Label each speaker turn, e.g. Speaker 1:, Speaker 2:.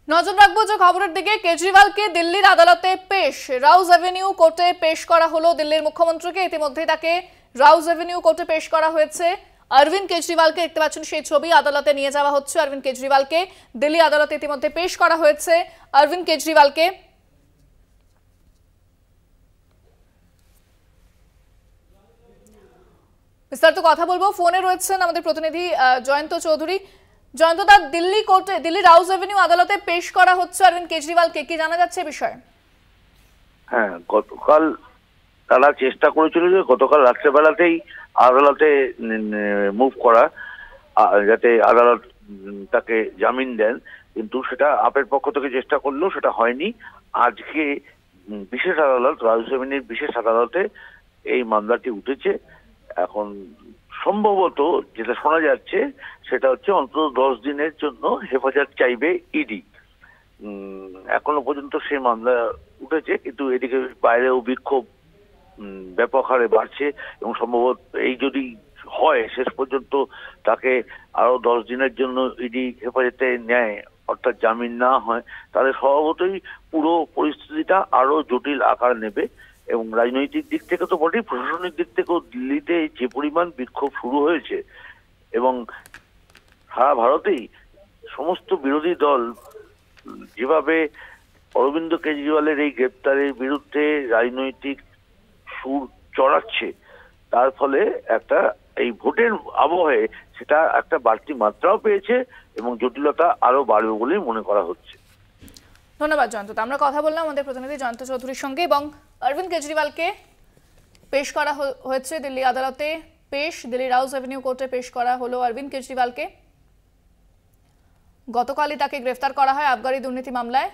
Speaker 1: নজর রাখবো যে খবরের দিকে। কেজরিওয়ালকে দিল্লির আদালতে পেশ, রাউজ অ্যাভিনিউ কোর্টে পেশ করা হলো দিল্লির মুখ্যমন্ত্রীকে। ইতিমধ্যেই তাকে রাউজ অ্যাভিনিউ কোর্টে পেশ করা হয়েছে। অরবিন্দ কেজরিওয়ালকে দেখতে পাচ্ছেন সেই ছবি, আদালতে নিয়ে যাওয়া হচ্ছে। অরবিন্দ কেজরিওয়ালকে দিল্লি আদালতে ইতিমধ্যে পেশ করা হয়েছে। অরবিন্দ কেজরিওয়ালকে বিস্তারিত কথা বলবো। ফোনে রয়েছেন আমাদের প্রতিনিধি জয়ন্ত চৌধুরী। জয়ন্ত দা, দিল্লি কোর্টে, দিল্লি রাউজ অ্যাভিনিউ আদালতে পেশ করা হচ্ছে অরবিন্দ কেজরিওয়ালকে, কি জানা যাচ্ছে বিষয়ে?
Speaker 2: হ্যাঁ, গতকাল তারা চেষ্টা করেছিল যে গতকাল রাত্রেবেলাতেই আদালতে মুভ করা, যাতে আদালত তাকে জামিন দেন, কিন্তু সেটা আপের পক্ষ থেকে চেষ্টা করলেও সেটা হয়নি। আজকে বিশেষ আদালত, রাউজ অ্যাভিনিউর বিশেষ আদালতে এই মামলাটি উঠেছে। এখন সম্ভবত যেটা শোনা যাচ্ছে সেটা হচ্ছে অন্তত 10 দিনের জন্য হেফাজত চাইবে ইডি। এখনো পর্যন্ত সেই মামলা উঠেছে, কিন্তু এদিকে বাইরেও বিক্ষোভ ব্যাপক হারে বাড়ছে এবং সম্ভবত এই যদি হয় শেষ পর্যন্ত তাকে আরো 10 দিনের জন্য ইডি হেফাজতে নেয়, অর্থাৎ জামিন না হয়, তাহলে স্বভাবতই পুরো পরিস্থিতিটা আরো জটিল আকার নেবে। এবং রাজনৈতিক দিক থেকে তো বটেই, প্রশাসনিক দিক থেকেও দিল্লিতে যে পরিমাণ বিক্ষোভ শুরু হয়েছে এবং সারা ভারতেই সমস্ত বিরোধী দল যেভাবে অরবিন্দ কেজরিওয়ালের এই গ্রেপ্তারের বিরুদ্ধে রাজনৈতিক সুর চড়াচ্ছে, তার ফলে একটা এই ভোটের আবহে সেটা একটা বাড়তি মাত্রাও পেয়েছে এবং জটিলতা আরো বাড়বে বলেই মনে করা হচ্ছে।
Speaker 1: ধন্যবাদ জয়ন্ত। আমরা কথা বললাম আমাদের প্রতিনিধি জয়ন্ত চৌধুরীর সঙ্গে। এবং অরবিন্দ কেজরিওয়ালকে পেশ করা হয়েছে দিল্লি আদালতে, দিল্লি রাউজ অ্যাভিনিউ কোর্টে পেশ করা হলো অরবিন্দ কেজরিওয়ালকে। গতকালই তাকে গ্রেফতার করা হয় আবগারি দুর্নীতি মামলায়।